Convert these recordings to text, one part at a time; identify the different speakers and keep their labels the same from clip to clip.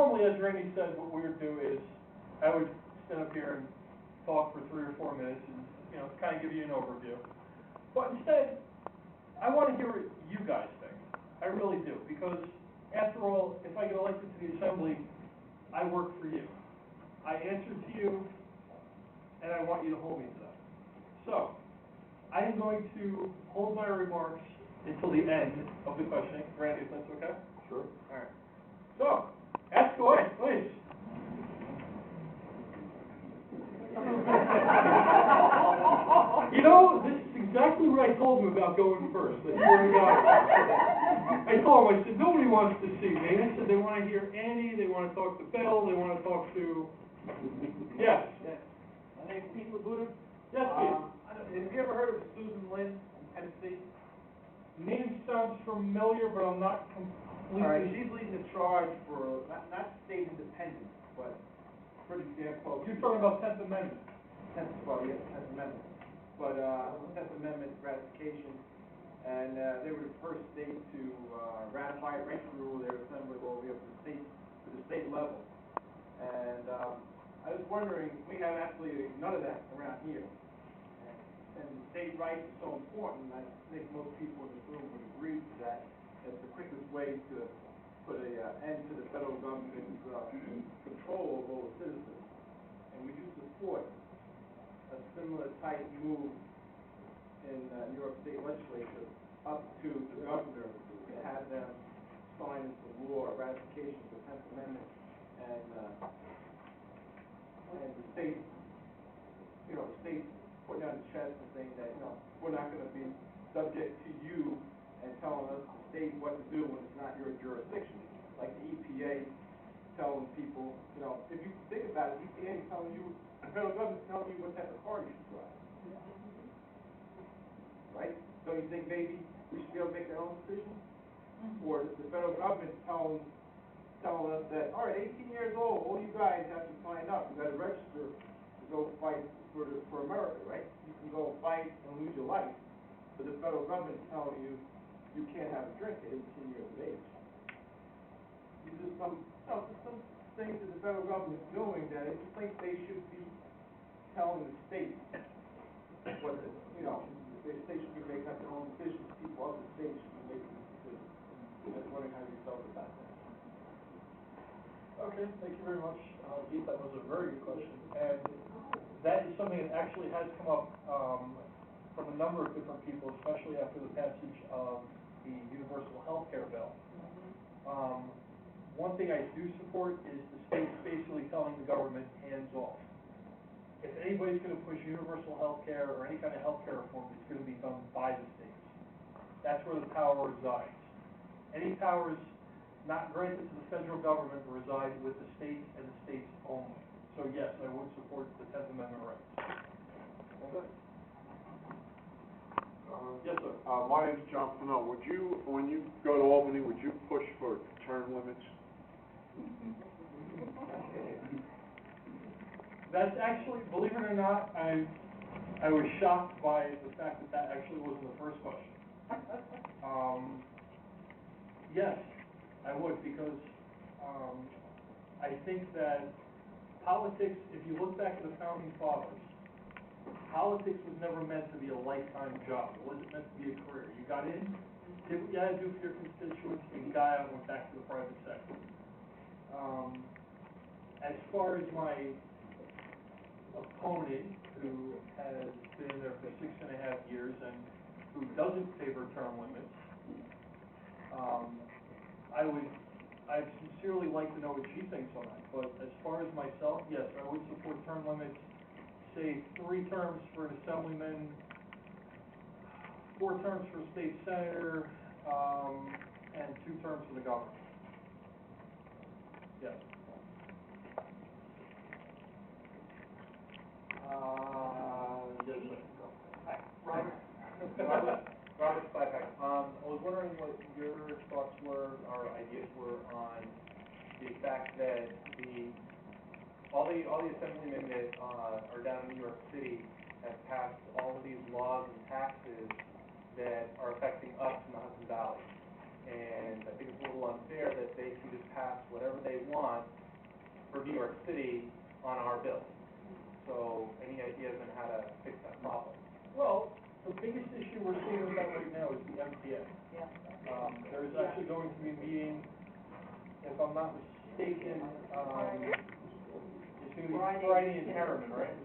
Speaker 1: normally, as Randy said, what we would do is I would stand up here and talk for 3 or 4 minutes and, you know, kind of give you an overview. But instead, I want to hear what you guys think. I really do, because after all, if I get elected to the Assembly, I work for you. I answer to you, and I want you to hold me to that. So, I am going to hold my remarks until the end of the questioning. Randy, if that's okay?
Speaker 2: Sure.
Speaker 1: All right. So, ask away, please. You know, this is exactly what I told him about going first. I swear to God. I told him, I said, nobody wants to see me. I said, they want to hear Andy, they want to talk to Bill, they want to talk to... Yes.
Speaker 3: Yes. My name's Pete Labuda.
Speaker 1: Yes, Pete.
Speaker 3: Have you ever heard of Susan Lynn in Tennessee?
Speaker 1: Name sounds familiar, but I'm not completely...
Speaker 3: All right, she's leading the charge for, not state independence, but, for example...
Speaker 1: You're talking about 10th Amendment.
Speaker 3: 10th Amendment. But, 10th Amendment ratification, and they were the first state to ratify it right through their assembly all the way up to the state level. And I was wondering, we have absolutely none of that around here. And state rights is so important, I think most people in this room would agree to that. It's the quickest way to put an end to the federal government's control over citizens. And we do support a similar type move in New York State Legislature up to the governor to have them sign into law ratification of the 10th Amendment and the state, you know, the state putting down the chest and saying that, you know, we're not going to be subject to you and telling us the state what to do when it's not your jurisdiction. Like the EPA telling people, you know, if you think about it, the EPA is telling you, the federal government's telling you what type of car you should drive. Right? So you think maybe we should be able to make our own decisions? Or the federal government telling us that, all right, 18 years old, all you guys have to sign up. You got to register to go fight for America, right? You can go fight and lose your life, but the federal government is telling you you can't have a drink at 18 years of age. These are some things that the federal government is doing that I just think they should be telling the states what the, you know, the states should be making up their own decisions. People of the states should be making these decisions. I was wondering how you felt about that.
Speaker 1: Okay, thank you very much, Pete. That was a very good question. And that is something that actually has come up from a number of different people, especially after the passage of the universal health care bill. One thing I do support is the states basically telling the government hands off. If anybody's going to push universal health care or any kind of health care reform, it's going to be done by the states. That's where the power resides. Any powers not granted to the federal government reside with the states and the states only. So yes, I would support the 10th Amendment rights.
Speaker 2: Okay.
Speaker 1: Yes, sir.
Speaker 2: My name's John Fennell. Would you, when you go to Albany, would you push for term limits?
Speaker 1: That's actually, believe it or not, I was shocked by the fact that that actually wasn't the first question. Yes, I would, because I think that politics, if you look back at the Founding Fathers, politics was never meant to be a lifetime job. It wasn't meant to be a career. You got in, did what you had to do for your constituents, and you got out and went back to the private sector. As far as my opponent, who has been in there for 6.5 years and who doesn't favor term limits, I'd sincerely like to know what she thinks on that. But as far as myself, yes, I would support term limits. Say 3 terms for an assemblyman, 4 terms for a state senator, and 2 terms for the governor. Yes. Yes, sir.
Speaker 4: Hi, Robert. Robert Spivak. I was wondering what your thoughts were, or ideas were, on the fact that all the assemblymen that are down in New York City have passed all of these laws and taxes that are affecting us in the Hudson Valley. and I think it's a little unfair that they can just pass whatever they want for New York City on our bill. So, any ideas on how to fix that problem?
Speaker 1: Well, the biggest issue we're seeing with that right now is the MTA. There's actually going to be a meeting, if I'm not mistaken, it's going to be Friday in Harriman, right?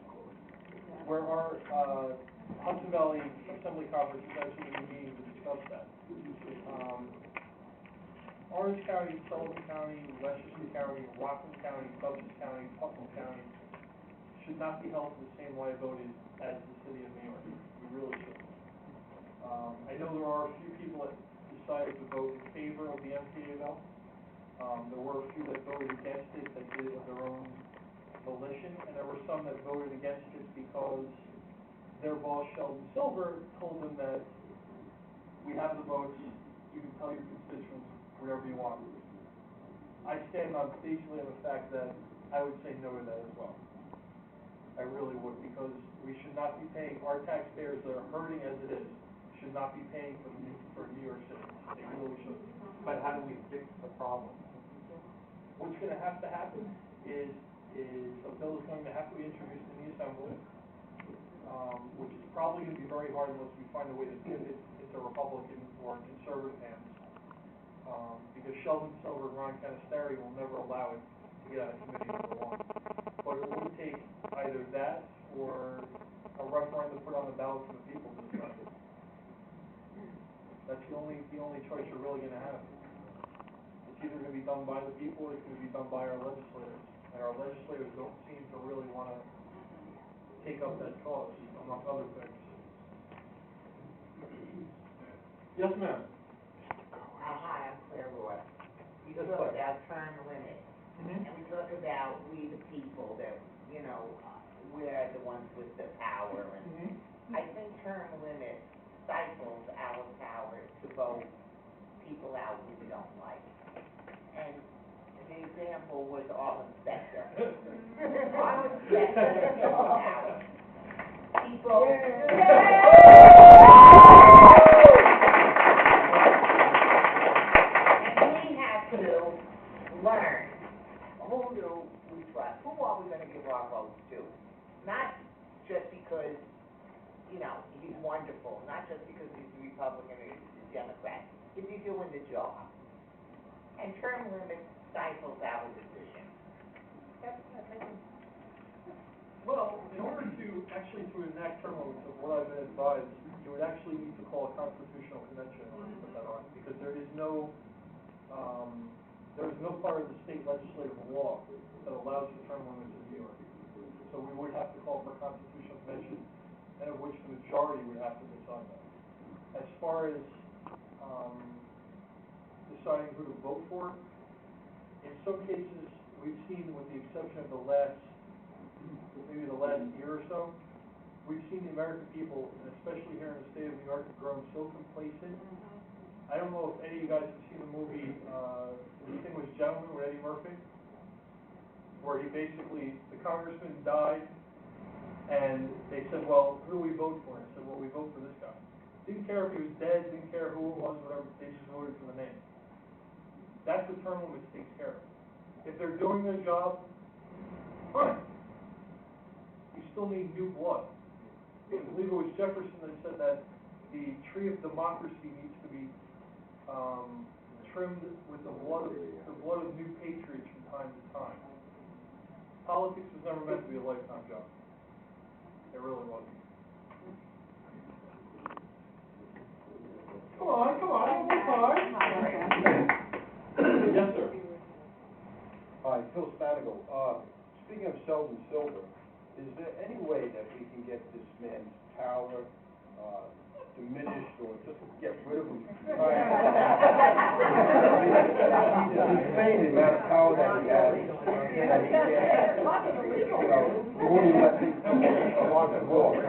Speaker 1: Where our Hudson Valley Assembly Conference is actually going to be meeting to discuss that. Orange County, Sullivan County, Westchester County, Rockland County, Dutchess County, Putnam County should not be held to the same liability as the city of New York. We really shouldn't. I know there are a few people that decided to vote in favor of the MTA bill. There were a few that voted against it that did it of their own volition, and there were some that voted against it because their boss, Sheldon Silver, told them that we have the votes, you can tell your constituents whatever you want. I stand on basically on the fact that I would say no to that as well. I really would, because we should not be paying, our taxpayers that are hurting as it is, should not be paying for New York City. They really shouldn't.
Speaker 4: But how do we fix the problem?
Speaker 1: What's going to have to happen is a bill is going to have to be introduced in the Assembly, which is probably going to be very hard unless we find a way to pivot into Republican or conservative hands. Because Sheldon Silver and Ron Canisteri will never allow it to get out of committee, number one. But it would take either that or a referendum put on the ballot for the people to decide. That's the only choice you're really going to have. It's either going to be done by the people or it's going to be done by our legislators. And our legislators don't seem to really want to take up that cause, among other things. Yes, ma'am.
Speaker 5: Hi, I'm Claire Roy. We
Speaker 1: Yes,
Speaker 5: talk
Speaker 1: Claire.
Speaker 5: about term limits, and we talk about we the people, that, you know, we're the ones with the power, and I think term limit stifles our power to vote people out who we don't like. And the example was our inspector. Our inspector took out people. To learn who do we trust, who are we going to give our votes to? Not just because, you know, he's wonderful, not just because he's a Republican or he's a Democrat. Is he doing the job? And term limits stifles our decision.
Speaker 1: Well, in order to actually enact term limits of what I've been advised, you would actually need to call a constitutional convention in order to put that on, because there is no part of the state legislative law that allows for term limits in New York. So we would have to call for a constitutional convention, and of which the majority would have to decide that. As far as deciding who to vote for, in some cases, we've seen, with the exception of maybe the last year or so, we've seen the American people, and especially here in the state of New York, have grown so complacent. I don't know if any of you guys have seen the movie Distinguished Gentleman with Eddie Murphy, where he basically, the congressman died, and they said, well, who do we vote for? And he said, well, we vote for this guy. Didn't care if he was dead, didn't care who it was, whatever, they just voted for the name. That's what term limits takes care of. If they're doing their job, fine. You still need new blood. I believe it was Jefferson that said that the tree of democracy needs to be trimmed with the blood of new patriots from time to time. Politics was never meant to be a lifetime job. It really wasn't. Come on, one more time. Yes, sir.
Speaker 6: Hi, Phil Spanigal. Speaking of Sheldon Silver, is there any way that we can get this man's power diminished or just get rid of him? He's insane the amount of power that he has. That he can't, he won't even let people on the walk.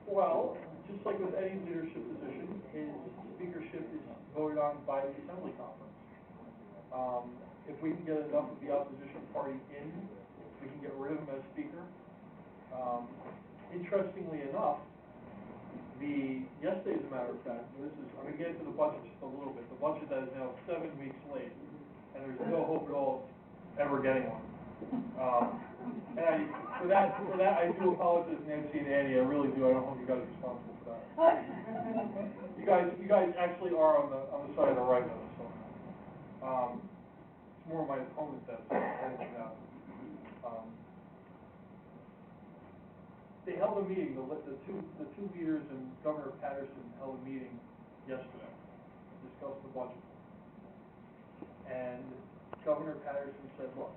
Speaker 1: Well, just like with any leadership position, his speakership is voted on by the Assembly Conference. If we can get enough of the opposition party in, we can get rid of him as Speaker. Interestingly enough, Yesterday, as a matter of fact, and I'm gonna get into the budget just a little bit, the budget that is now 7 weeks late, and there's no hope at all of ever getting one. And for that, I do apologize, Nancy and Annie, I really do, I don't hold you guys responsible for that. You guys actually are on the side of the right though, so, it's more my opponent that's anything else. They held a meeting, the two leaders and Governor Patterson held a meeting yesterday to discuss the budget. And Governor Patterson said, look,